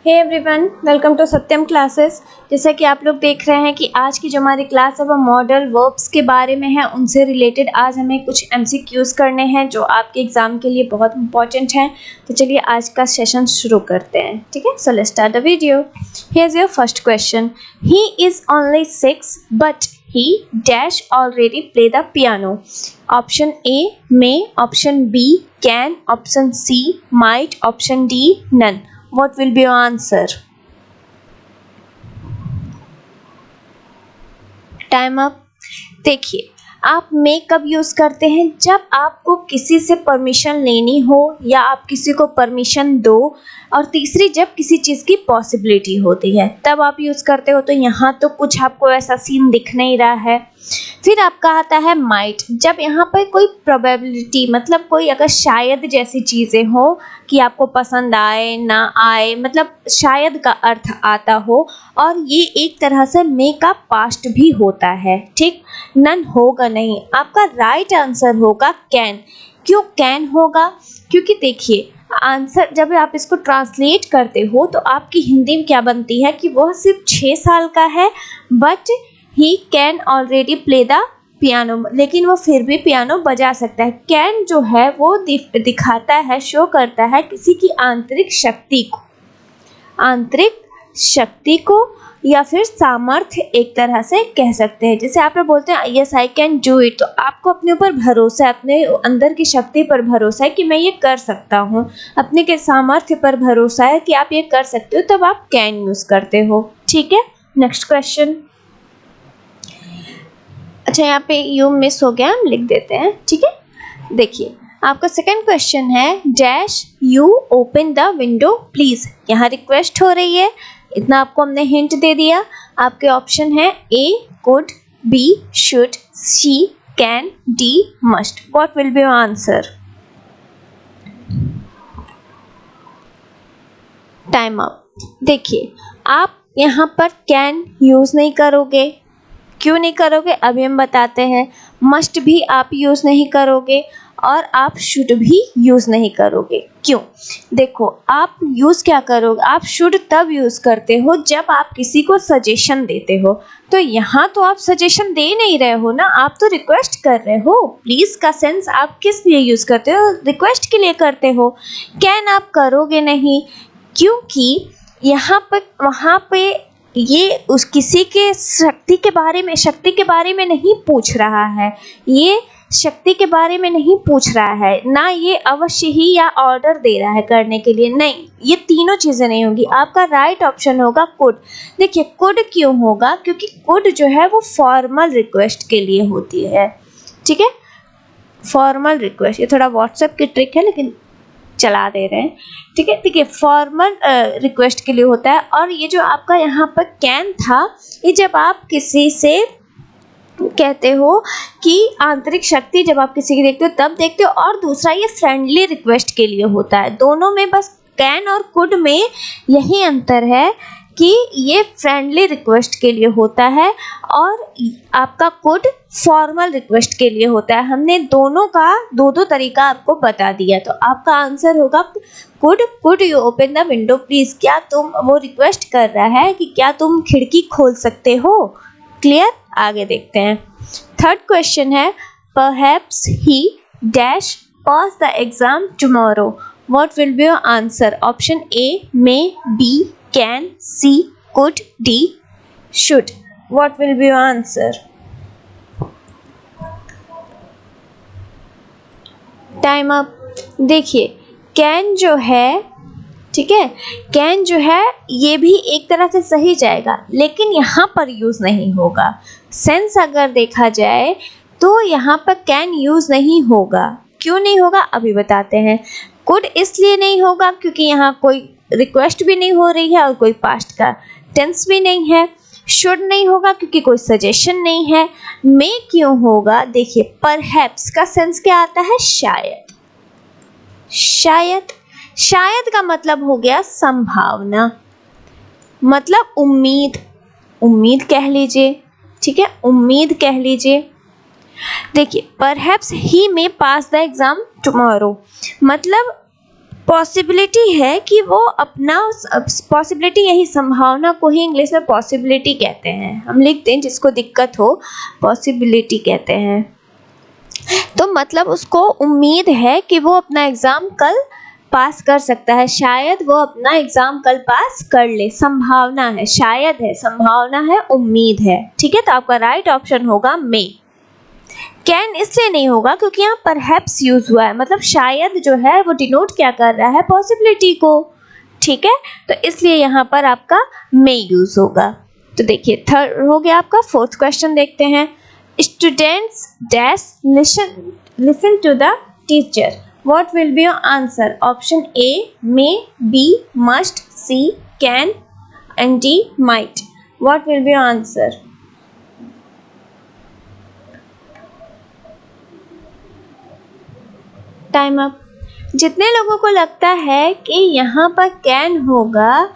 Hey everyone, welcome to Satyam classes. जैसा कि आप लोग देख रहे हैं कि आज की जो हमारी क्लास है वो मॉडल वर्ब्स के बारे में है। उनसे रिलेटेड आज हमें कुछ एमसीक्यूज करने हैं जो आपके एग्जाम के लिए बहुत इंपॉर्टेंट हैं। तो चलिए आज का सेशन शुरू करते हैं। ठीक है, so let's start the video. Here is your first question. He is only 6 but he dash already play the piano. Option A may, option B can, option C might, option D none. What will be your answer? Time up. देखिए, आप मे कब use करते हैं? जब आपको किसी से permission लेनी हो या आप किसी को परमिशन दो, और तीसरी जब किसी चीज़ की पॉसिबिलिटी होती है तब आप यूज़ करते हो। तो यहाँ तो कुछ आपको ऐसा सीन दिख नहीं रहा है। फिर आपका आता है माइट, जब यहाँ पर कोई प्रोबेबिलिटी मतलब कोई अगर शायद जैसी चीज़ें हो कि आपको पसंद आए ना आए, मतलब शायद का अर्थ आता हो, और ये एक तरह से मे का पास्ट भी होता है। ठीक, नन होगा नहीं। आपका राइट आंसर होगा कैन। क्यों कैन होगा? क्योंकि देखिए आंसर जब आप इसको ट्रांसलेट करते हो तो आपकी हिंदी में क्या बनती है कि वह सिर्फ 6 साल का है but he can already play the piano, लेकिन वो फिर भी पियानो बजा सकता है। कैन जो है वो दिखाता है, शो करता है किसी की आंतरिक शक्ति को या फिर सामर्थ्य एक तरह से कह सकते हैं। जैसे आप लोग बोलते हैं yes I can do it, तो आपको अपने ऊपर भरोसा है, अपने अंदर की शक्ति पर भरोसा है कि मैं ये कर सकता हूँ, अपने के सामर्थ्य पर भरोसा है कि आप ये कर सकते हो, तब आप कैन यूज करते हो। ठीक है, नेक्स्ट क्वेश्चन। अच्छा, यहाँ पे यू मिस हो गया, हम लिख देते हैं। ठीक है, देखिए आपका सेकंड क्वेश्चन है dash you open the window please. यहाँ रिक्वेस्ट हो रही है, इतना आपको हमने हिंट दे दिया। आपके ऑप्शन है A could, B should, C can, D must. What will be your answer? Time up. देखिए आप यहाँ पर कैन यूज नहीं करोगे। क्यों नहीं करोगे अभी हम बताते हैं। मस्ट भी आप यूज नहीं करोगे और आप शुड भी यूज नहीं करोगे। क्यों? देखो आप यूज क्या करोगे, आप शुड तब यूज करते हो जब आप किसी को सजेशन देते हो। तो यहाँ तो आप सजेशन दे नहीं रहे हो ना, आप तो रिक्वेस्ट कर रहे हो। प्लीज का सेंस आप किस लिए यूज करते हो? रिक्वेस्ट के लिए करते हो। कैन आप करोगे नहीं, क्योंकि यहाँ पर वहाँ पे ये उस किसी के शक्ति के बारे में नहीं पूछ रहा है। ये शक्ति के बारे में नहीं पूछ रहा है, ना ये अवश्य ही या ऑर्डर दे रहा है करने के लिए। नहीं, ये तीनों चीजें नहीं होंगी। आपका राइट ऑप्शन होगा कुड। देखिए कुड क्यों होगा? क्योंकि कुड जो है वो फॉर्मल रिक्वेस्ट के लिए होती है। ठीक है, फॉर्मल रिक्वेस्ट, ये थोड़ा व्हाट्सएप की ट्रिक है लेकिन चला दे रहे हैं। ठीक है, देखिए फॉर्मल रिक्वेस्ट के लिए होता है। और ये जो आपका यहाँ पर कैन था, ये जब आप किसी से कहते हो कि आंतरिक शक्ति जब आप किसी की देखते हो तब देखते हो, और दूसरा ये फ्रेंडली रिक्वेस्ट के लिए होता है। दोनों में बस कैन और कुड में यही अंतर है कि ये फ्रेंडली रिक्वेस्ट के लिए होता है और आपका कुड फॉर्मल रिक्वेस्ट के लिए होता है। हमने दोनों का दो तरीका आपको बता दिया। तो आपका आंसर होगा could you open the window please. क्या तुम, वो रिक्वेस्ट कर रहा है कि क्या तुम खिड़की खोल सकते हो। क्लियर? आगे देखते हैं। थर्ड क्वेश्चन है perhaps he dash pass the exam tomorrow. What will be your answer? Option A may, B can, C could, D should. What will be your answer? Time up. देखिए can जो है, ठीक है, can जो है ये भी एक तरह से सही जाएगा लेकिन यहाँ पर यूज नहीं होगा। सेंस अगर देखा जाए तो यहाँ पर कैन यूज नहीं होगा। क्यों नहीं होगा अभी बताते हैं। कुड इसलिए नहीं होगा क्योंकि यहाँ कोई रिक्वेस्ट भी नहीं हो रही है और कोई पास्ट का टेंस भी नहीं है। शुड नहीं होगा क्योंकि कोई सजेशन नहीं है। मे क्यों होगा? देखिए परहैप्स का सेंस क्या आता है? शायद। शायद का मतलब हो गया संभावना, मतलब उम्मीद कह लीजिए। ठीक है, उम्मीद कह लीजिए। देखिए perhaps he may pass the exam tomorrow, मतलब पॉसिबिलिटी है कि वो अपना, पॉसिबिलिटी यही संभावना को ही इंग्लिश में पॉसिबिलिटी कहते हैं, हम लिखते हैं जिसको दिक्कत हो पॉसिबिलिटी कहते हैं। तो मतलब उसको उम्मीद है कि वो अपना एग्ज़ाम कल पास कर सकता है, शायद वो अपना एग्ज़ाम कल पास कर ले, संभावना है, शायद है, संभावना है, उम्मीद है। ठीक है, तो आपका राइट ऑप्शन होगा मे। कैन इसलिए नहीं होगा क्योंकि यहाँ परहैप्स यूज हुआ है, मतलब शायद जो है वो डिनोट क्या कर रहा है, पॉसिबिलिटी को। ठीक है, तो इसलिए यहाँ पर आपका मे यूज होगा। तो देखिए थर्ड हो गया आपका। फोर्थ क्वेश्चन देखते हैं। Students dash listen to the teacher, what will be your answer? Option A may, B must, C can and D might. What will be your answer? Time up. जितने लोगों को लगता है कि यहाँ पर कैन होगा,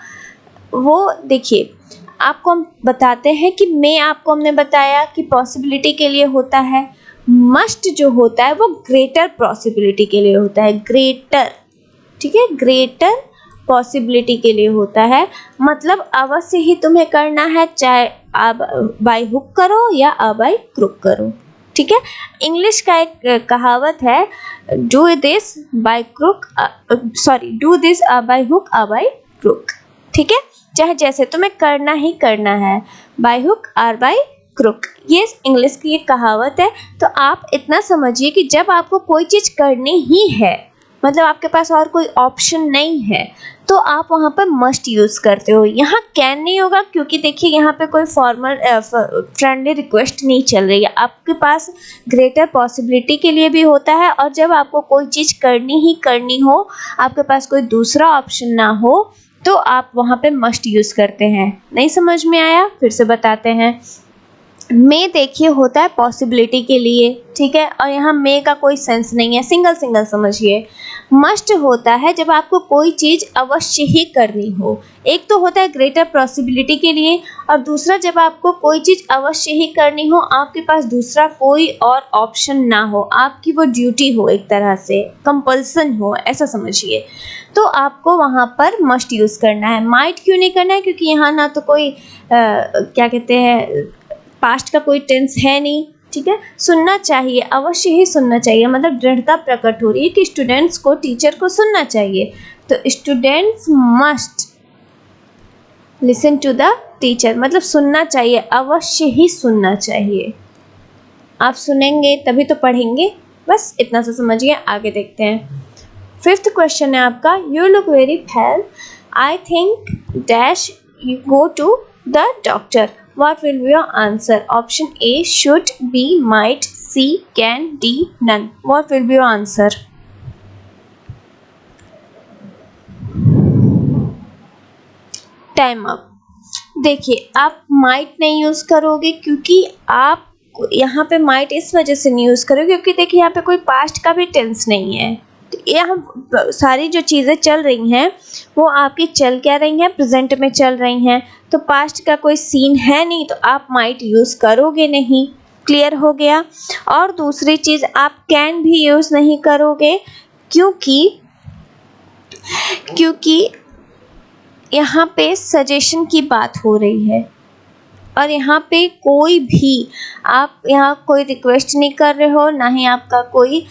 वो देखिए आपको हम बताते हैं कि मे आपको हमने बताया कि पॉसिबिलिटी के लिए होता है, मस्ट जो होता है वो ग्रेटर पॉसिबिलिटी के लिए होता है, ग्रेटर। ठीक है, ग्रेटर पॉसिबिलिटी के लिए होता है, मतलब अवश्य ही तुम्हें करना है, चाहे आप बाय हुक करो या बाय क्रुक करो। ठीक है, इंग्लिश का एक कहावत है, do this by crook, sorry do this by hook by crook. ठीक है, चाहे जैसे तुम्हें करना ही करना है, बाय हुक और बाय क्रुक, ये इंग्लिश की एक कहावत है। तो आप इतना समझिए कि जब आपको कोई चीज़ करनी ही है, मतलब आपके पास और कोई ऑप्शन नहीं है, तो आप वहाँ पर मस्ट यूज़ करते हो। यहाँ कैन नहीं होगा क्योंकि देखिए यहाँ पे कोई फॉर्मल फ्रेंडली रिक्वेस्ट नहीं चल रही है, आपके पास ग्रेटर पॉसिबिलिटी के लिए भी होता है, और जब आपको कोई चीज़ करनी ही करनी हो, आपके पास कोई दूसरा ऑप्शन ना हो, तो आप वहाँ पे मस्ट यूज़ करते हैं। नहीं समझ में आया? फिर से बताते हैं। मे देखिए होता है पॉसिबिलिटी के लिए, ठीक है, और यहाँ मे का कोई सेंस नहीं है, सिंगल सिंगल समझिए। मस्ट होता है जब आपको कोई चीज़ अवश्य ही करनी हो, एक तो होता है ग्रेटर पॉसिबिलिटी के लिए, और दूसरा जब आपको कोई चीज़ अवश्य ही करनी हो, आपके पास दूसरा कोई और ऑप्शन ना हो, आपकी वो ड्यूटी हो, एक तरह से कंपल्सन हो, ऐसा समझिए, तो आपको वहाँ पर मस्ट यूज़ करना है। माइट क्यों नहीं करना है? क्योंकि यहाँ ना तो कोई क्या कहते हैं, पास्ट का कोई टेंस है नहीं। ठीक है, सुनना चाहिए, अवश्य ही सुनना चाहिए, मतलब दृढ़ता प्रकट हो रही है कि स्टूडेंट्स को, टीचर को सुनना चाहिए, तो students must listen to the teacher, मतलब सुनना चाहिए, अवश्य ही सुनना चाहिए। आप सुनेंगे तभी तो पढ़ेंगे, बस इतना सा समझिए। आगे देखते हैं। फिफ्थ क्वेश्चन है आपका, you look very pale, I think dash you go to the doctor, what will be your answer? Option A should, B might, C can, D none. What will be your answer? Time up. देखिए आप might नहीं use करोगे क्योंकि आप यहाँ पे might इस वजह से नहीं यूज़ करोगे क्योंकि देखिए यहाँ पे कोई पास्ट का भी टेंस नहीं है, यहाँ सारी जो चीज़ें चल रही हैं वो आपकी चल क्या रही हैं, प्रेजेंट में चल रही हैं, तो पास्ट का कोई सीन है नहीं, तो आप माइट यूज़ करोगे नहीं। क्लियर हो गया? और दूसरी चीज़, आप कैन भी यूज़ नहीं करोगे क्योंकि यहाँ पे सजेशन की बात हो रही है, और यहाँ पे कोई भी, आप यहाँ कोई रिक्वेस्ट नहीं कर रहे हो, ना ही आपका कोई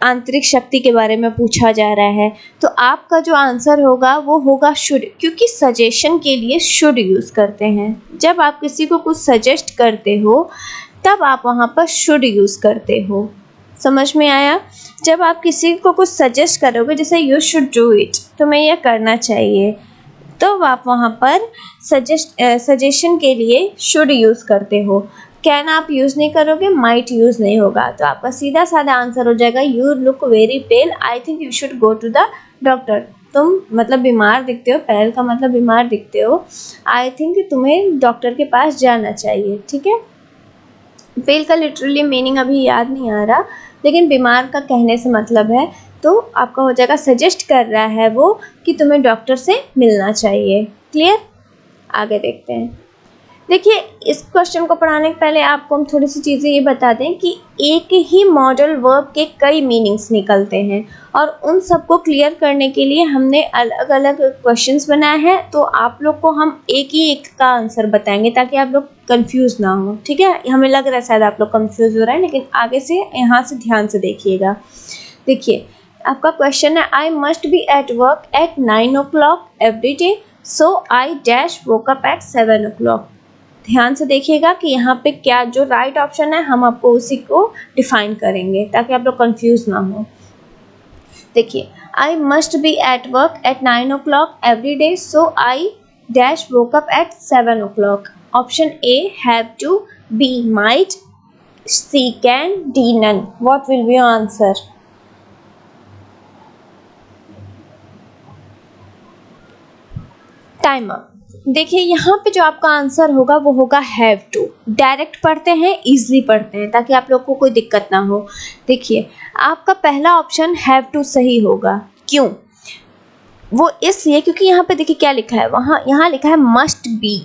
आंतरिक शक्ति के बारे में पूछा जा रहा है, तो आपका जो आंसर होगा वो होगा शुड, क्योंकि सजेशन के लिए शुड यूज़ करते हैं। जब आप किसी को कुछ सजेस्ट करते हो तब आप वहाँ पर शुड यूज़ करते हो। समझ में आया? जब आप किसी को कुछ सजेस्ट करोगे, जैसे यू शुड डू इट, तुम्हें यह करना चाहिए, तो आप वहाँ पर सजेशन के लिए शुड यूज़ करते हो। कैन आप यूज़ नहीं करोगे, माइट यूज़ नहीं होगा, तो आपका सीधा साधा आंसर हो जाएगा, you look very pale, I think you should go to the doctor. तुम मतलब बीमार दिखते हो, पेल का मतलब बीमार दिखते हो, आई थिंक तुम्हें डॉक्टर के पास जाना चाहिए। ठीक है, पेल का लिटरली मीनिंग अभी याद नहीं आ रहा, लेकिन बीमार का कहने से मतलब है, तो आपका हो जाएगा सजेस्ट कर रहा है वो कि तुम्हें डॉक्टर से मिलना चाहिए। क्लियर? आगे देखते हैं। देखिए, इस क्वेश्चन को पढ़ाने के पहले आपको हम थोड़ी सी चीज़ें ये बता दें कि एक ही मॉडल वर्ब के कई मीनिंग्स निकलते हैं और उन सबको क्लियर करने के लिए हमने अलग अलग क्वेश्चंस बनाए हैं। तो आप लोग को हम एक का आंसर बताएंगे ताकि आप लोग कंफ्यूज ना हो, ठीक है। हमें लग रहा है शायद आप लोग कंफ्यूज हो रहे हैं, लेकिन आगे से यहाँ से ध्यान से देखिएगा। देखिए, आपका क्वेश्चन है, आई must be at work at 9 o'clock every day, so I dash woke up at 7 o'clock। ध्यान से देखिएगा कि यहाँ पे क्या जो राइट ऑप्शन है हम आपको उसी को डिफाइन करेंगे ताकि आप लोग कंफ्यूज ना हो। देखिए, I must be at work at 9 o'clock every day, so I dash woke up at 7 o'clock। Option A, have to, B might, C can, D none. What will be your answer? Timer. देखिए, यहाँ पे जो आपका answer होगा वो होगा have to. Direct पढ़ते हैं, इजली पढ़ते हैं ताकि आप लोग को कोई दिक्कत ना हो। देखिए, आपका पहला ऑप्शन हैव टू सही होगा। क्यों? वो इसलिए क्योंकि यहाँ पे देखिए क्या लिखा है, यहाँ लिखा है मस्ट बी,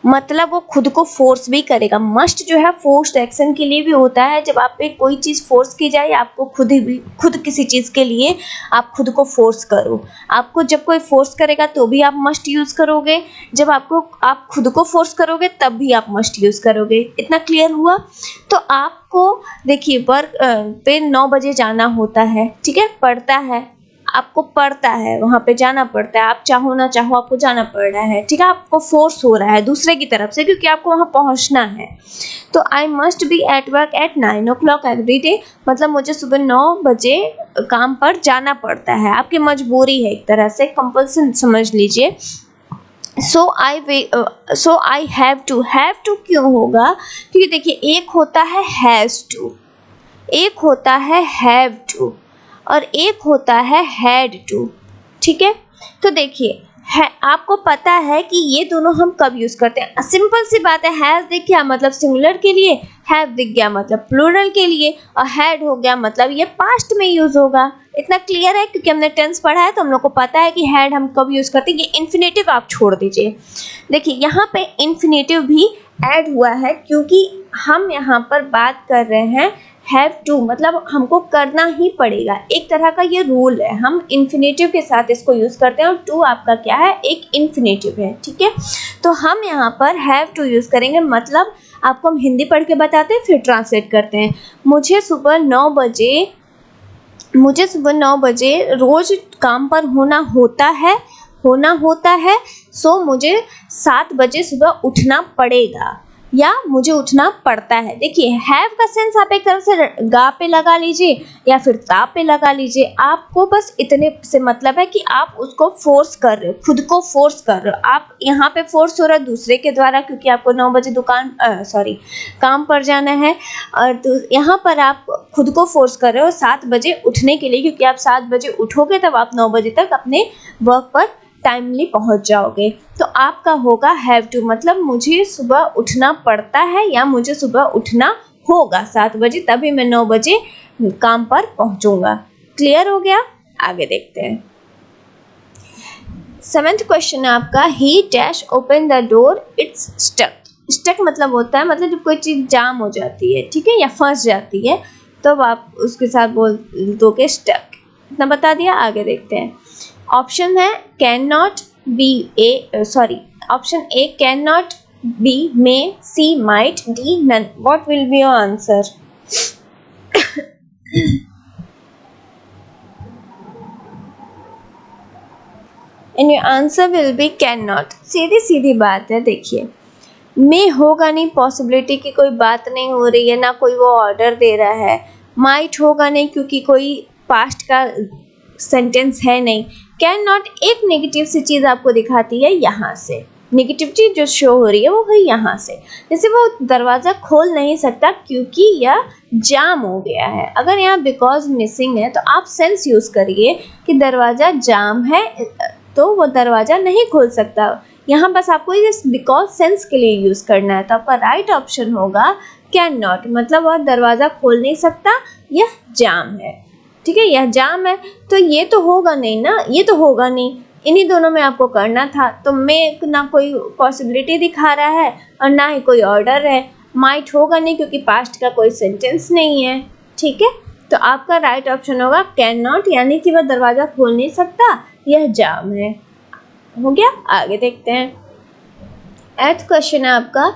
मतलब वो खुद को फोर्स भी करेगा। मस्ट जो है फोर्स्ड एक्शन के लिए भी होता है, जब आप पे कोई चीज़ फोर्स की जाए, आपको खुद किसी चीज़ के लिए आप खुद को फोर्स करो। आपको जब कोई फोर्स करेगा तो भी आप मस्ट यूज़ करोगे, जब आप खुद को फोर्स करोगे तब भी आप मस्ट यूज़ करोगे। इतना क्लियर हुआ? तो आपको देखिए, वर्क पे 9 बजे जाना होता है, ठीक है, पड़ता है, आपको पड़ता है, वहाँ पे जाना पड़ता है, आप चाहो ना चाहो आपको जाना पड़ रहा है, ठीक है, आपको फोर्स हो रहा है दूसरे की तरफ से क्योंकि आपको वहाँ पहुँचना है। तो आई must be at work at 9 o'clock every day, मतलब मुझे सुबह 9 बजे काम पर जाना पड़ता है, आपकी मजबूरी है, एक तरह से कंपल्सन समझ लीजिए। सो आई हैव टू क्यों होगा? क्योंकि देखिए, एक होता है हैज़ टू, एक होता है हैव टू और एक होता है हैड टू, ठीक है। तो देखिए, आपको पता है कि ये दोनों हम कब यूज़ करते हैं। सिंपल सी बात है, हैज़ दिख गया मतलब सिंगुलर के लिए, हैव दिख गया मतलब प्लूरल के लिए, और हैड हो गया मतलब ये पास्ट में यूज़ होगा। इतना क्लियर है क्योंकि हमने टेंस पढ़ा है तो हम लोग को पता है कि हैड हम कब यूज़ करते हैं। ये इन्फिनेटिव आप छोड़ दीजिए। देखिए, यहाँ पे इन्फिनेटिव भी ऐड हुआ है क्योंकि हम यहाँ पर बात कर रहे हैं हैव टू, मतलब हमको करना ही पड़ेगा, एक तरह का ये रूल है। हम इन्फिनेटिव के साथ इसको यूज़ करते हैं और टू आपका क्या है, एक इन्फिनेटिव है, ठीक है। तो हम यहाँ पर हैव टू यूज़ करेंगे, मतलब आपको हम हिंदी पढ़ के बताते हैं फिर ट्रांसलेट करते हैं। मुझे सुबह 9 बजे रोज़ काम पर होना होता है, सो मुझे 7 बजे सुबह उठना पड़ेगा या मुझे उठना पड़ता है। देखिए, हैव का सेंस आप एक तरफ से गा पे लगा लीजिए या फिर ता पे लगा लीजिए, आपको बस इतने से मतलब है कि आप उसको फोर्स कर रहे हो, खुद को फोर्स कर रहे हो। आप यहाँ पे फोर्स हो रहा है दूसरे के द्वारा क्योंकि आपको 9 बजे काम पर जाना है, और यहाँ पर आप खुद को फोर्स कर रहे हो 7 बजे उठने के लिए, क्योंकि आप 7 बजे उठोगे तब आप 9 बजे तक अपने वर्क पर टाइमली पहुंच जाओगे। तो आपका होगा हैव टू, मतलब मुझे सुबह उठना पड़ता है या मुझे सुबह उठना होगा 7 बजे, तभी मैं 9 बजे काम पर पहुंचूंगा। क्लियर हो गया? आगे देखते हैं। 7th क्वेश्चन है आपका, he dash open the door, it's stuck. Stuck मतलब होता है, मतलब जब कोई चीज़ जाम हो जाती है, ठीक है, या फंस जाती है, तो आप उसके साथ बोल दोगे स्टक। इतना बता दिया, आगे देखते हैं। ऑप्शन है can not, option A can not, B may, C might, D none. What will be your answer? And your answer will be can not. सीधी बात है। देखिए, मे होगा नहीं, पॉसिबिलिटी की कोई बात नहीं हो रही है, ना कोई वो ऑर्डर दे रहा है। माइट होगा नहीं क्योंकि कोई पास्ट का सेंटेंस है नहीं। कैन नॉट एक नेगेटिव सी चीज़ आपको दिखाती है, यहाँ से नेगेटिविटी जो शो हो रही है वो है यहाँ से, जैसे वो दरवाज़ा खोल नहीं सकता क्योंकि यह जाम हो गया है। अगर यहाँ बिकॉज मिसिंग है तो आप सेंस यूज़ करिए कि दरवाज़ा जाम है तो वो दरवाज़ा नहीं खोल सकता। यहाँ बस आपको ये बिकॉज सेंस के लिए यूज़ करना है। तो आपका राइट ऑप्शन होगा कैन नॉट, मतलब वह दरवाज़ा खोल नहीं सकता, यह जाम है, ठीक है, यह जाम है। तो ये तो होगा नहीं ना, ये तो होगा नहीं इन्हीं दोनों में आपको करना था, तो मे ना कोई पॉसिबिलिटी दिखा रहा है और ना ही कोई ऑर्डर है। माइट होगा नहीं क्योंकि पास्ट का कोई सेंटेंस नहीं है। ठीक है, तो आपका राइट ऑप्शन होगा कैन नॉट, यानी कि वह दरवाजा खोल नहीं सकता, यह जाम है। हो गया, आगे देखते हैं। 8th क्वेश्चन है आपका,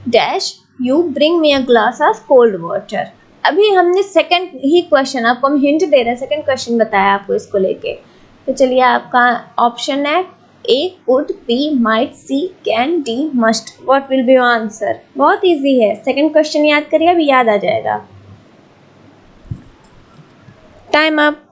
dash you bring me a glass of cold water. अभी हमने सेकंड ही क्वेश्चन, आपको हम हिंट दे रहे हैं, सेकंड क्वेश्चन बताया आपको इसको लेके। तो चलिए, आपका ऑप्शन है A could, B might, C can, D must. What will be your answer? बहुत इजी है, सेकंड क्वेश्चन याद करिए, अभी याद आ जाएगा। Time up.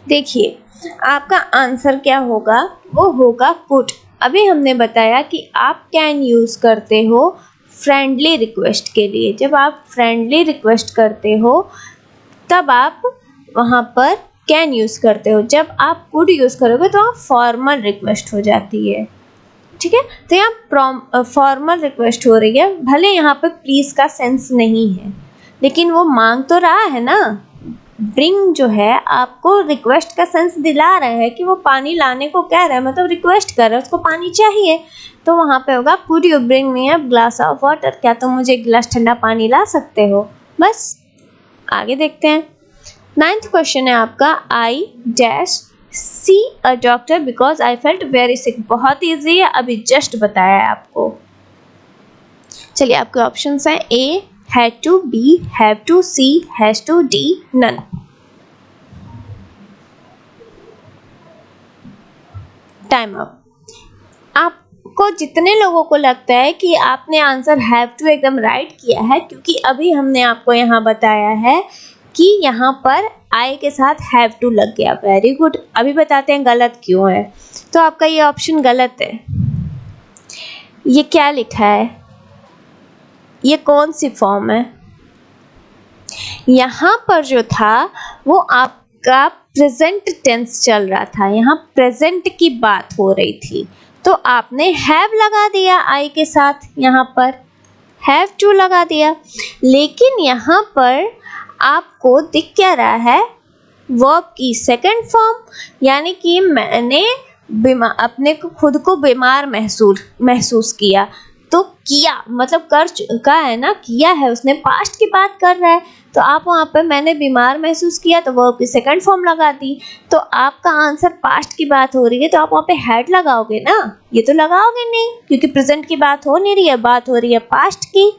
देखिए आपका आंसर क्या होगा, वो होगा कुड। अभी हमने बताया कि आप कैन यूज करते हो फ्रेंडली रिक्वेस्ट के लिए। जब आप फ्रेंडली रिक्वेस्ट करते हो तब आप वहाँ पर कैन यूज करते हो। जब आप कुड यूज करोगे तो आप फॉर्मल रिक्वेस्ट हो जाती है। ठीक है, तो यहाँ फॉर्मल रिक्वेस्ट हो रही है, भले यहाँ पे प्लीज का सेंस नहीं है, लेकिन वो मांग तो रहा है ना। ब्रिंग जो है आपको रिक्वेस्ट का सेंस दिला रहा है कि वो पानी लाने को कह रहा है, मतलब रिक्वेस्ट कर रहा है, उसको पानी चाहिए। तो वहाँ पे होगा could you bring me a glass of water, क्या तुम मुझे एक गिलास ठंडा पानी ला सकते हो। बस, आगे देखते हैं। 9th क्वेश्चन है आपका, I dash see a doctor because I felt very sick. बहुत ईजी है, अभी जस्ट बताया है आपको। चलिए, आपके ऑप्शंस हैं ए had to, B have to, C has to, D none। Time up. आपको जितने लोगों को लगता है कि आपने आंसर हैव टू एकदम राइट किया है, क्योंकि अभी हमने आपको यहाँ बताया है कि यहाँ पर आई के साथ हैव टू लग गया। Very good. अभी बताते हैं गलत क्यों है। तो आपका ये ऑप्शन गलत है। ये क्या लिखा है, ये कौन सी फॉर्म है? यहाँ पर जो था वो आपका प्रेजेंट टेंस चल रहा था, यहाँ प्रेजेंट की बात हो रही थी, तो आपने हैव लगा दिया आई के साथ, यहाँ पर हैव टू लगा दिया। लेकिन यहाँ पर आपको दिख क्या रहा है, वर्ब की सेकंड फॉर्म, यानी कि मैंने अपने को खुद को बीमार महसूस किया। तो किया मतलब कर चुका है ना, किया है उसने, पास्ट की बात कर रहा है। तो आप वहाँ पे मैंने बीमार महसूस किया तो वर्ब की सेकंड फॉर्म लगा दी। तो आपका आंसर पास्ट की बात हो रही है, तो आप वहाँ पे हैड लगाओगे ना, ये तो लगाओगे नहीं, क्योंकि प्रेजेंट की बात हो नहीं रही है, बात हो रही है पास्ट की।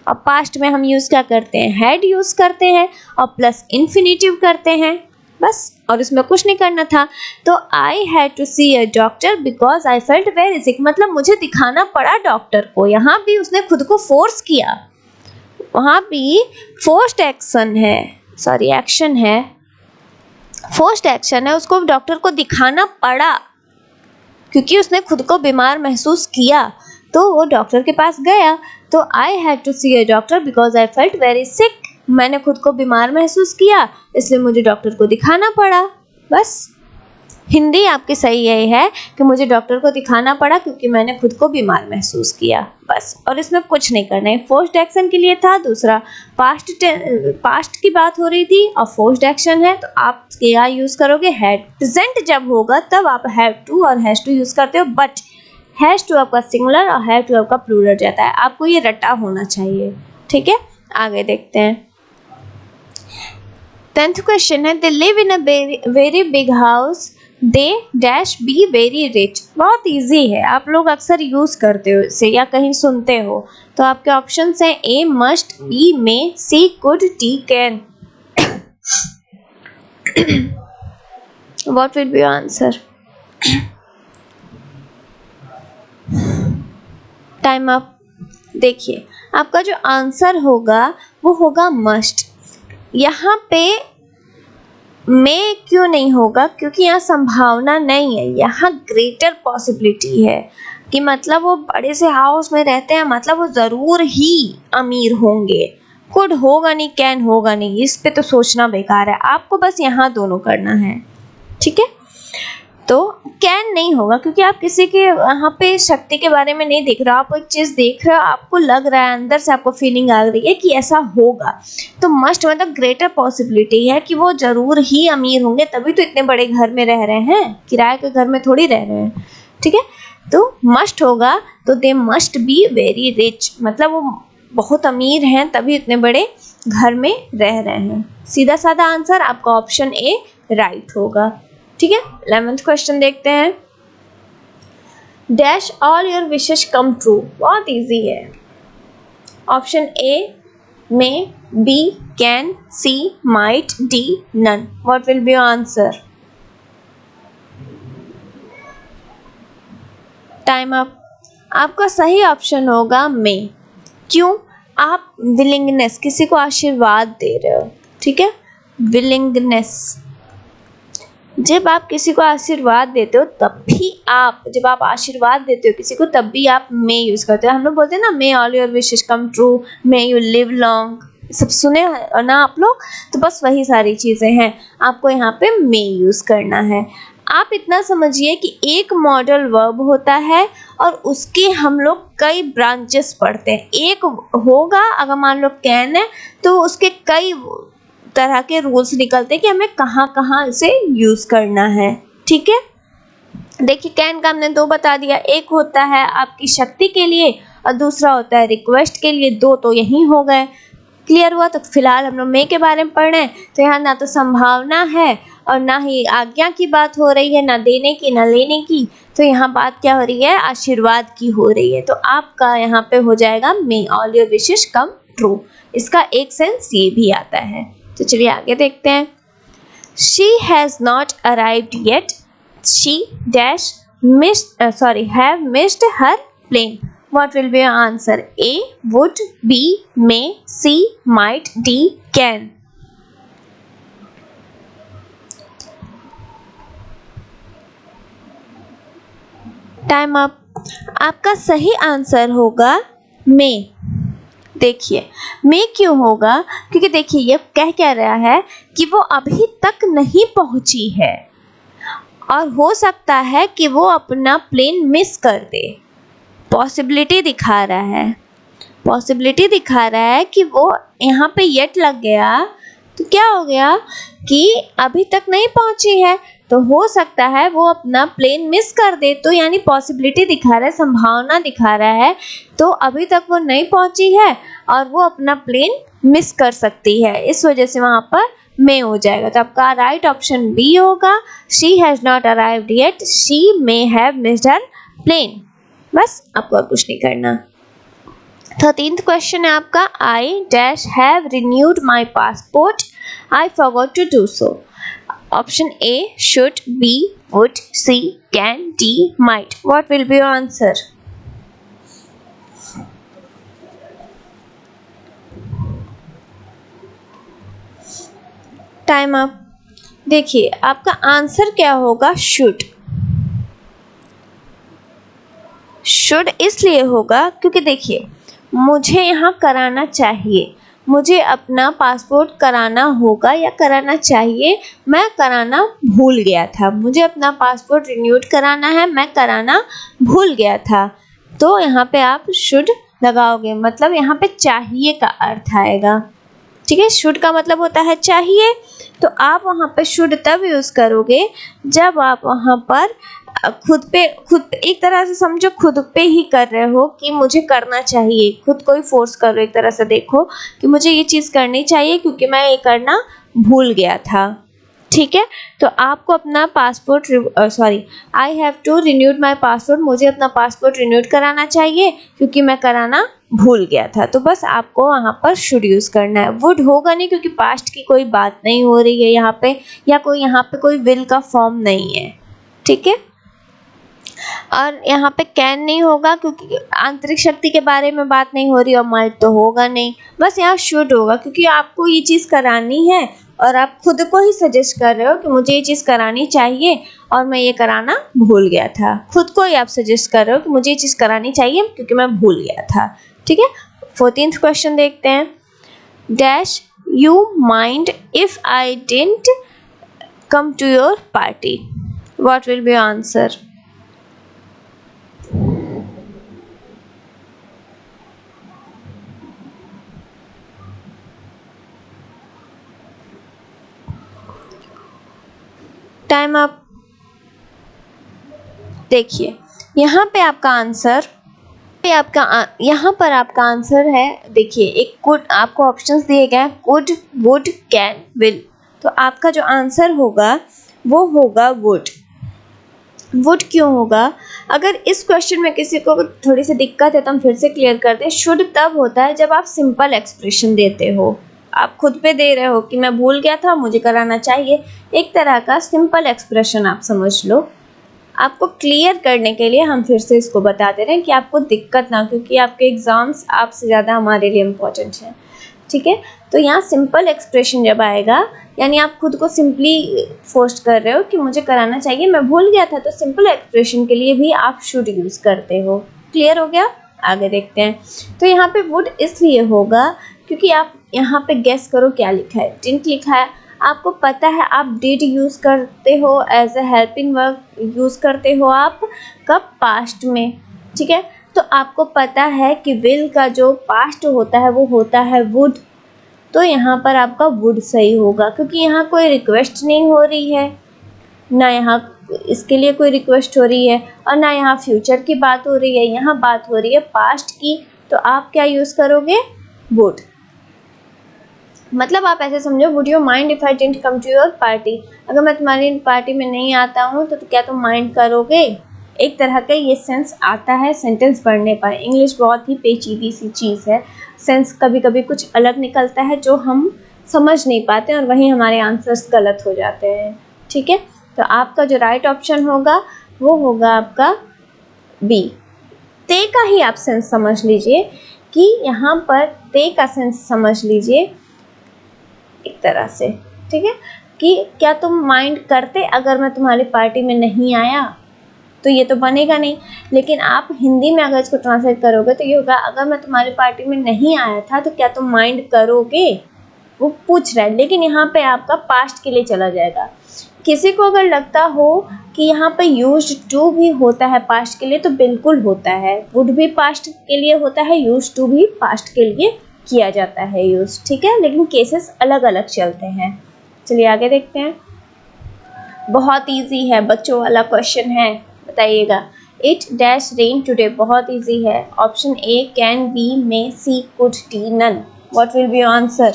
और पास्ट में हम यूज क्या करते हैं, हैड यूज करते हैं और प्लस इन्फिनेटिव करते हैं, बस। और इसमें कुछ नहीं करना था। तो I had to see a doctor because I felt very sick, मतलब मुझे दिखाना पड़ा डॉक्टर को। यहाँ भी उसने खुद को फोर्स किया, वहाँ भी फोर्स्ड एक्शन है, सॉरी एक्शन है, फोर्स्ड एक्शन है, उसको डॉक्टर को दिखाना पड़ा क्योंकि उसने खुद को बीमार महसूस किया, तो वो डॉक्टर के पास गया। तो I had to see a doctor because I felt very sick, मैंने खुद को बीमार महसूस किया इसलिए मुझे डॉक्टर को दिखाना पड़ा। बस, हिंदी आपकी सही यही है कि मुझे डॉक्टर को दिखाना पड़ा क्योंकि मैंने खुद को बीमार महसूस किया, बस। और इसमें कुछ नहीं करना है। फोर्स्ड एक्शन के लिए था, दूसरा पास्ट की बात हो रही थी और फोर्स्ड एक्शन है, तो आप क्या यूज करोगे, हैड। प्रेजेंट जब होगा तब आप हैव टू और हैज टू यूज करते हो, बट हैज टू आपका सिंगुलर और हैव टू आपका प्लूरल जाता है। आपको ये रटा होना चाहिए, ठीक है। आगे देखते हैं। 10th क्वेश्चन है, they live in a very big house, they dash be very rich. बहुत इजी है, आप लोग अक्सर यूज करते हो इसे या कहीं सुनते हो। तो आपके ऑप्शंस हैं A must, B may, C could, D can. What will be your answer? Time up. देखिए आपका जो आंसर होगा वो होगा मस्ट। यहाँ पे में क्यों नहीं होगा, क्योंकि यहाँ संभावना नहीं है, यहाँ ग्रेटर पॉसिबिलिटी है कि मतलब वो बड़े से हाउस में रहते हैं, मतलब वो ज़रूर ही अमीर होंगे। कुड होगा नहीं, कैन होगा नहीं, इस पे तो सोचना बेकार है। आपको बस यहाँ दोनों करना है, ठीक है। तो कैन नहीं होगा, क्योंकि आप किसी के यहाँ पे शक्ति के बारे में नहीं देख रहे हो, आप एक चीज़ देख रहे हो, आपको लग रहा है, अंदर से आपको फीलिंग आ रही है कि ऐसा होगा। तो मस्ट मतलब ग्रेटर पॉसिबिलिटी है कि वो ज़रूर ही अमीर होंगे, तभी तो इतने बड़े घर में रह रहे हैं, किराए के घर में थोड़ी रह रहे हैं। ठीक है, तो मस्ट होगा तो they must be very rich, मतलब वो बहुत अमीर हैं तभी इतने बड़े घर में रह रहे हैं। सीधा साधा आंसर आपका ऑप्शन ए राइट होगा। ठीक है, 11th क्वेश्चन देखते हैं। Dash all your wishes come true, बहुत इजी है। Option A may, B can, C might, D none. What will be your answer? Time up. आपका सही ऑप्शन होगा मे। क्यों? आप विलिंगनेस, किसी को आशीर्वाद दे रहे हो। ठीक है, विलिंगनेस, जब आप किसी को आशीर्वाद देते हो तब भी आप, जब आप आशीर्वाद देते हो किसी को तब भी आप मे यूज करते हो। हम लोग बोलते हैं ना, may all your wishes come true, may you live long, सब सुने हैं ना आप लोग? तो बस वही सारी चीजें हैं, आपको यहाँ पे मे यूज करना है। आप इतना समझिए कि एक मॉडल वर्ब होता है और उसके हम लोग कई ब्रांचेस पढ़ते हैं। एक होगा, अगर मान लो कैन है तो उसके कई तरह के रूल्स निकलते हैं कि हमें कहाँ कहाँ इसे यूज करना है। ठीक है, देखिए कैन का हमने दो बता दिया, एक होता है आपकी शक्ति के लिए और दूसरा होता है रिक्वेस्ट के लिए। दो तो यही हो गए, क्लियर हुआ? तो फिलहाल हम लोग मे के बारे में पढ़ रहे हैं, तो यहाँ ना तो संभावना है और ना ही आज्ञा की बात हो रही है, ना देने की ना लेने की, तो यहाँ बात क्या हो रही है? आशीर्वाद की हो रही है। तो आपका यहाँ पे हो जाएगा may all your wishes come true. इसका एक सेंस ये भी आता है। तो चलिए आगे देखते हैं। She has not arrived yet. She dash have missed her plane. What will be your answer? A would, B may, C might, D can. Time up. आपका सही आंसर होगा मे। देखिए मे क्यों होगा? क्योंकि देखिए ये कह क्या रहा है कि वो अभी तक नहीं पहुंची है और हो सकता है कि वो अपना प्लेन मिस कर दे। पॉसिबिलिटी दिखा रहा है, पॉसिबिलिटी दिखा रहा है कि वो यहाँ पे येट लग गया तो क्या हो गया कि अभी तक नहीं पहुंची है, तो हो सकता है वो अपना प्लेन मिस कर दे। तो यानी पॉसिबिलिटी दिखा रहा है, संभावना दिखा रहा है, तो अभी तक वो नहीं पहुंची है और वो अपना प्लेन मिस कर सकती है, इस वजह से वहां पर मे हो जाएगा। तो आपका राइट ऑप्शन बी होगा, she has not arrived yet, she may have missed her plane. बस आपको और कुछ नहीं करना। 13th क्वेश्चन है आपका, I dash have renewed my passport, I forgot to do so. Option A should, B would, C can, D might. What will be your answer? Time up. देखिए आपका आंसर क्या होगा? शुड। शुड इसलिए होगा क्योंकि देखिए मुझे यहाँ कराना चाहिए, मुझे अपना पासपोर्ट कराना होगा या कराना चाहिए, मैं कराना भूल गया था, मुझे अपना पासपोर्ट रिन्यूड कराना है, मैं कराना भूल गया था। तो यहाँ पे आप शुड लगाओगे, मतलब यहाँ पे चाहिए का अर्थ आएगा। ठीक है, शुड का मतलब होता है चाहिए, तो आप वहाँ पे शुड तब यूज करोगे जब आप वहाँ पर खुद एक तरह से समझो, खुद पे ही कर रहे हो कि मुझे करना चाहिए, खुद को ही फोर्स कर रहे हो। एक तरह से देखो कि मुझे ये चीज़ करनी चाहिए क्योंकि मैं ये करना भूल गया था। ठीक है, तो आपको अपना passport I have to renewed my passport, मुझे अपना पासपोर्ट रिन्यूड कराना चाहिए क्योंकि मैं कराना भूल गया था। तो बस आपको वहाँ पर शुड यूज करना है। वुड होगा नहीं क्योंकि पास्ट की कोई बात नहीं हो रही है यहाँ पे, या यहाँ पे कोई विल का फॉर्म नहीं है। ठीक है, और यहाँ पे कैन नहीं होगा क्योंकि आंतरिक शक्ति के बारे में बात नहीं हो रही, और माइट तो होगा नहीं। बस यहाँ शुड होगा क्योंकि आपको ये चीज़ करानी है और आप खुद को ही सजेस्ट कर रहे हो कि मुझे ये चीज़ करानी चाहिए और मैं ये कराना भूल गया था। खुद को ही आप सजेस्ट कर रहे हो कि मुझे ये चीज़ करानी चाहिए क्योंकि मैं भूल गया था। ठीक है, 14th क्वेश्चन देखते हैं। Dash you mind if I didn't come to your party. What will be your answer? Time up. देखिए यहाँ पे आपका आंसर यहाँ पर आपका आंसर है। देखिए एक कुड, आपको ऑप्शंस दिए गए हैं कुड, वुड, कैन, विल। तो आपका जो आंसर होगा वो होगा वुड। वुड क्यों होगा? अगर इस क्वेश्चन में किसी को थोड़ी सी दिक्कत है तो हम फिर से क्लियर कर दें। शुड तब होता है जब आप सिंपल एक्सप्रेशन देते हो, आप खुद पे दे रहे हो कि मैं भूल गया था, मुझे कराना चाहिए, एक तरह का सिंपल एक्सप्रेशन आप समझ लो। आपको क्लियर करने के लिए हम फिर से इसको बता दे रहे हैं कि आपको दिक्कत ना, क्योंकि आपके एग्जाम्स आपसे ज़्यादा हमारे लिए इम्पोर्टेंट हैं। ठीक है, तो यहाँ सिंपल एक्सप्रेशन जब आएगा, यानी आप खुद को सिंपली फोर्स कर रहे हो कि मुझे कराना चाहिए, मैं भूल गया था, तो सिंपल एक्सप्रेशन के लिए भी आप शुड यूज़ करते हो। क्लियर हो गया? आगे देखते हैं। तो यहाँ पे वुड इसलिए होगा क्योंकि आप यहाँ पे गेस करो क्या लिखा है। डिडंट लिखा है। आपको पता है आप डिड यूज़ करते हो as a helping verb, use करते हो आप कब? पास्ट में। ठीक है, तो आपको पता है कि विल का जो पास्ट होता है वो होता है वुड। तो यहाँ पर आपका वुड सही होगा, क्योंकि यहाँ कोई रिक्वेस्ट नहीं हो रही है, ना यहाँ इसके लिए कोई रिक्वेस्ट हो रही है और ना यहाँ फ्यूचर की बात हो रही है, यहाँ बात हो रही है पास्ट की। तो आप क्या यूज़ करोगे? वुड। मतलब आप ऐसे समझो, would you mind if I didn't come to your party? अगर मैं तुम्हारी पार्टी में नहीं आता हूँ तो क्या तुम माइंड करोगे? एक तरह का ये सेंस आता है सेंटेंस पढ़ने पर। इंग्लिश बहुत ही पेचीदी सी चीज़ है, सेंस कभी कभी कुछ अलग निकलता है जो हम समझ नहीं पाते और वहीं हमारे आंसर्स गलत हो जाते हैं। ठीक है, तो आपका जो राइट ऑप्शन होगा वो होगा आपका बी। ते का ही आप सेंस समझ लीजिए कि यहाँ पर ते का सेंस समझ लीजिए एक तरह से। ठीक है, कि क्या तुम माइंड करते अगर मैं तुम्हारी पार्टी में नहीं आया? तो ये तो बनेगा नहीं। लेकिन आप हिंदी में अगर इसको ट्रांसलेट करोगे तो ये होगा, अगर मैं तुम्हारी पार्टी में नहीं आया था तो क्या तुम माइंड करोगे? वो पूछ रहा है, लेकिन यहाँ पे आपका पास्ट के लिए चला जाएगा। किसी को अगर लगता हो कि यहाँ पे यूज्ड टू भी होता है पास्ट के लिए, तो बिल्कुल होता है। वुड भी पास्ट के लिए होता है, यूज्ड टू भी पास्ट के लिए किया जाता है यूज। ठीक है, लेकिन केसेस अलग अलग चलते हैं। चलिए आगे देखते हैं। बहुत इजी है, बच्चों वाला क्वेश्चन है, बताइएगा। इट डैश रेन टुडे, बहुत इजी है। Option A can, B may, C could, D none. What will be your answer?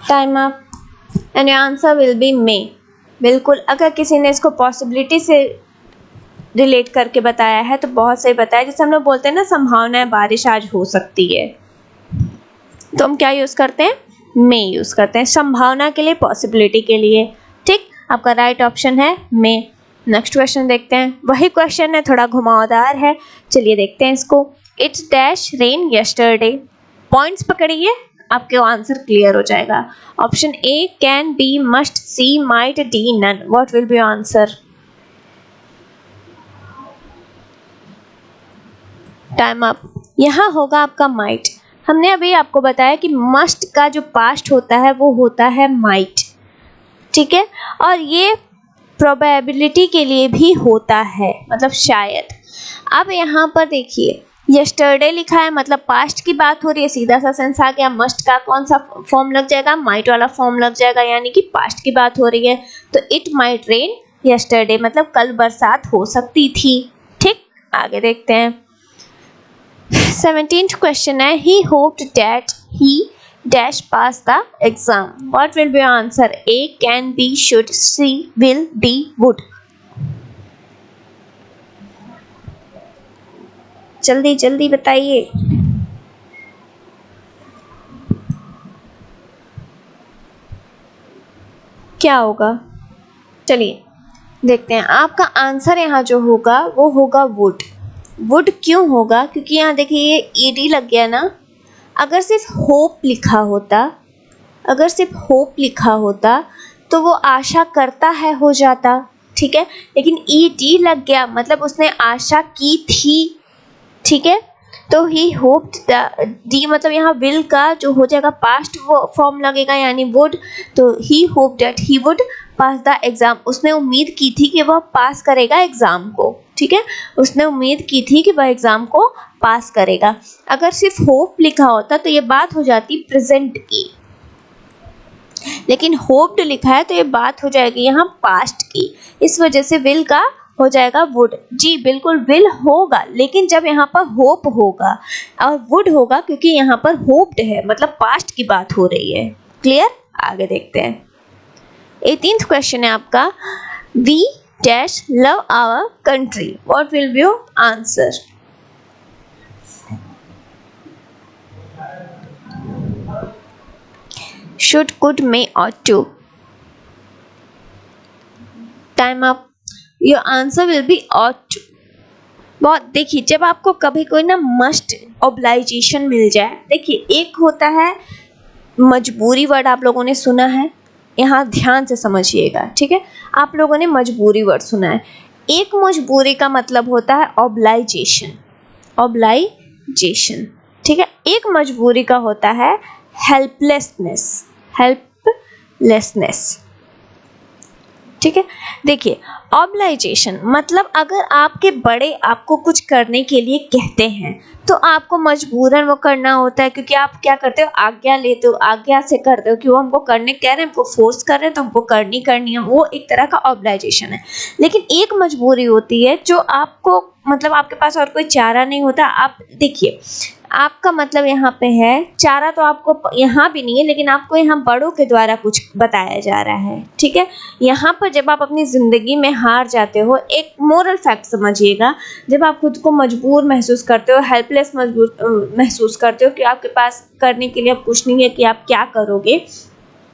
Time up. And your answer will be may. बिल्कुल, अगर किसी ने इसको पॉसिबिलिटी से रिलेट करके बताया है तो बहुत सही बताया। जैसे हम लोग बोलते हैं ना, संभावना है बारिश आज हो सकती है, तो हम क्या यूज़ करते हैं? मे यूज़ करते हैं संभावना के लिए, पॉसिबिलिटी के लिए। ठीक, आपका राइट ऑप्शन है मे। नेक्स्ट क्वेश्चन देखते हैं। वही क्वेश्चन है, थोड़ा घुमावदार है। चलिए देखते हैं इसको। It's dash rain yesterday. Points पकड़िए, आपके आंसर क्लियर हो जाएगा। Option A can, B must, C might, D none. What will be your answer? Time up. यहाँ होगा आपका माइट। हमने अभी आपको बताया कि मस्ट का जो पास्ट होता है वो होता है माइट। ठीक है, और ये प्रोबेबिलिटी के लिए भी होता है, मतलब शायद। अब यहाँ पर देखिए, यस्टरडे लिखा है, मतलब पास्ट की बात हो रही है, सीधा सा सेंस आ गया। मस्ट का कौन सा फॉर्म लग जाएगा? माइट वाला फॉर्म लग जाएगा, यानी कि पास्ट की बात हो रही है। तो इट माइट रेन यस्टरडे, मतलब कल बरसात हो सकती थी। ठीक, आगे देखते हैं। 17th क्वेश्चन है, he hoped that he dash pass the exam. What will be your answer? A can, B should, C will, D would. जल्दी जल्दी बताइए। क्या होगा? चलिए देखते हैं। आपका आंसर यहाँ जो होगा वो होगा वुड। वुड क्यों होगा? क्योंकि यहाँ देखिए ये ईडी लग गया ना। अगर सिर्फ होप लिखा होता, अगर सिर्फ होप लिखा होता तो वो आशा करता है हो जाता। ठीक है, लेकिन ईडी लग गया, मतलब उसने आशा की थी। ठीक है, तो ही होप्ड डी मतलब यहाँ विल का जो हो जाएगा पास्ट फॉर्म लगेगा यानी वुड, तो he hoped that he would pass the exam, उसने उम्मीद की थी कि वह पास करेगा एग्जाम को, ठीक है, उसने उम्मीद की थी कि वह एग्जाम को पास करेगा। अगर सिर्फ होप लिखा होता तो ये बात हो जाती प्रेजेंट की, लेकिन होप्ड लिखा है तो ये बात हो जाएगी यहाँ पास्ट की, इस वजह से विल का हो जाएगा वुड। जी बिल्कुल विल होगा, लेकिन जब यहाँ पर होप होगा और वुड होगा क्योंकि यहाँ पर होप्ड है मतलब पास्ट की बात हो रही है। क्लियर? आगे देखते हैं। 18th क्वेश्चन है आपका, we dash love our country, what will be your answer? Should, could, may, ought to. Time up. Your answer will be ought to. बहुत देखिए, जब आपको कभी कोई ना मस्ट ऑब्लाइजेशन मिल जाए, देखिए एक होता है मजबूरी, वर्ड आप लोगों ने सुना है, यहाँ ध्यान से समझिएगा, ठीक है, आप लोगों ने मजबूरी वर्ड सुना है। एक मजबूरी का मतलब होता है ऑब्लाइजेशन, ऑब्लाइजेशन, ठीक है। एक मजबूरी का होता है हेल्पलेसनेस, हेल्पलेसनेस, ठीक है। देखिए ऑब्लाइजेशन मतलब अगर आपके बड़े आपको कुछ करने के लिए कहते हैं तो आपको मजबूरन वो करना होता है, क्योंकि आप क्या करते हो, आज्ञा लेते हो, आज्ञा से करते हो कि वो हमको करने कह रहे हैं, हमको फोर्स कर रहे हैं तो हमको करनी है, वो एक तरह का ऑब्लाइजेशन है। लेकिन एक मजबूरी होती है जो आपको मतलब आपके पास और कोई चारा नहीं होता। आप देखिए आपका मतलब यहाँ पे है चारा तो आपको यहाँ भी नहीं है, लेकिन आपको यहाँ बड़ों के द्वारा कुछ बताया जा रहा है, ठीक है। यहाँ पर जब आप अपनी ज़िंदगी में हार जाते हो, एक मोरल फैक्ट समझिएगा, जब आप खुद को मजबूर महसूस करते हो, हेल्पलेस महसूस करते हो कि आपके पास करने के लिए अब कुछ नहीं है कि आप क्या करोगे,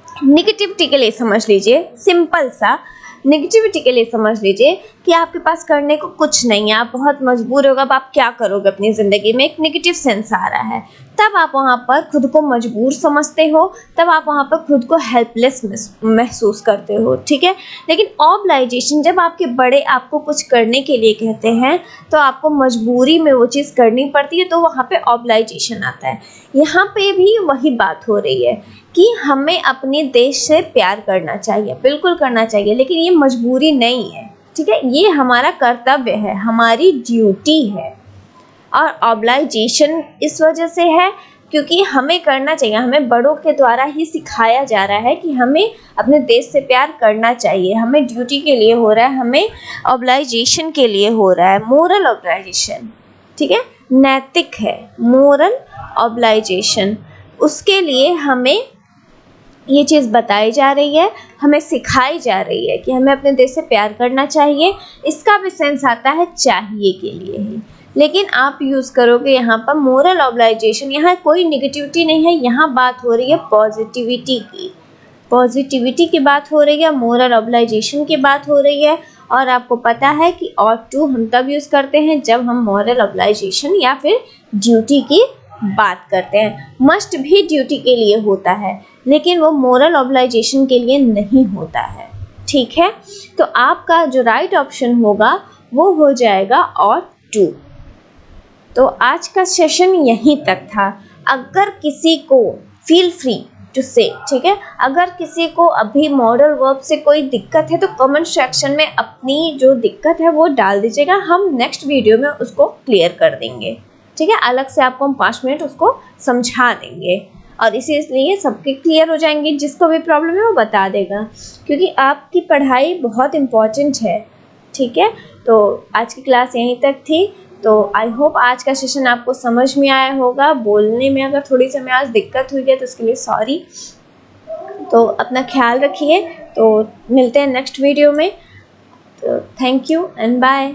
नेगेटिविटी के लिए समझ लीजिए, सिंपल सा नेगेटिविटी के लिए समझ लीजिए कि आपके पास करने को कुछ नहीं है, आप बहुत मजबूर होगा, अब आप क्या करोगे अपनी ज़िंदगी में, एक नेगेटिव सेंस आ रहा है, तब आप वहाँ पर खुद को मजबूर समझते हो, तब आप वहाँ पर खुद को हेल्पलेस महसूस करते हो, ठीक है। लेकिन ऑब्लाइजेशन जब आपके बड़े आपको कुछ करने के लिए कहते हैं तो आपको मजबूरी में वो चीज़ करनी पड़ती है, तो वहाँ पे ऑब्लाइजेशन आता है। यहाँ पे भी वही बात हो रही है कि हमें अपने देश से प्यार करना चाहिए, बिल्कुल करना चाहिए, लेकिन ये मजबूरी नहीं है, ठीक है, ये हमारा कर्तव्य है, हमारी ड्यूटी है। और ऑब्लाइजेशन इस वजह से है क्योंकि हमें करना चाहिए, हमें बड़ों के द्वारा ही सिखाया जा रहा है कि हमें अपने देश से प्यार करना चाहिए, हमें ड्यूटी के लिए हो रहा है, हमें ऑब्लाइजेशन के लिए हो रहा है, मोरल ऑब्लाइजेशन, ठीक है, नैतिक है, मोरल ऑब्लाइजेशन, उसके लिए हमें ये चीज़ बताई जा रही है, हमें सिखाई जा रही है कि हमें अपने देश से प्यार करना चाहिए। इसका भी सेंस आता है चाहिए के लिए ही, लेकिन आप यूज़ करोगे यहाँ पर मोरल ऑब्लाइजेशन, यहाँ कोई निगेटिविटी नहीं है, यहाँ बात हो रही है पॉजिटिविटी की, पॉजिटिविटी की बात हो रही है, मोरल ऑब्लाइजेशन की बात हो रही है। और आपको पता है कि ऑट टू हम तब यूज़ करते हैं जब हम मोरल ऑब्लाइजेशन या फिर ड्यूटी की बात करते हैं। मस्ट भी ड्यूटी के लिए होता है, लेकिन वो मोरल ऑब्लाइजेशन के लिए नहीं होता है, ठीक है। तो आपका जो राइट ऑप्शन होगा वो हो जाएगा ऑट टू। तो आज का सेशन यहीं तक था। अगर किसी को फील फ्री टू से, ठीक है, अगर किसी को अभी मॉडल वर्ब से कोई दिक्कत है तो कमेंट सेक्शन में अपनी जो दिक्कत है वो डाल दीजिएगा, हम नेक्स्ट वीडियो में उसको क्लियर कर देंगे, ठीक है। अलग से आपको हम 5 मिनट उसको समझा देंगे और इसीलिए सबके क्लियर हो जाएंगे, जिसको भी प्रॉब्लम है वो बता देगा, क्योंकि आपकी पढ़ाई बहुत इम्पॉर्टेंट है, ठीक है। तो आज की क्लास यहीं तक थी। तो आई होप आज का सेशन आपको समझ में आया होगा। बोलने में अगर थोड़ी सी हमें आज दिक्कत हुई है तो उसके लिए सॉरी। तो अपना ख्याल रखिए, तो मिलते हैं नेक्स्ट वीडियो में। तो थैंक यू एंड बाय।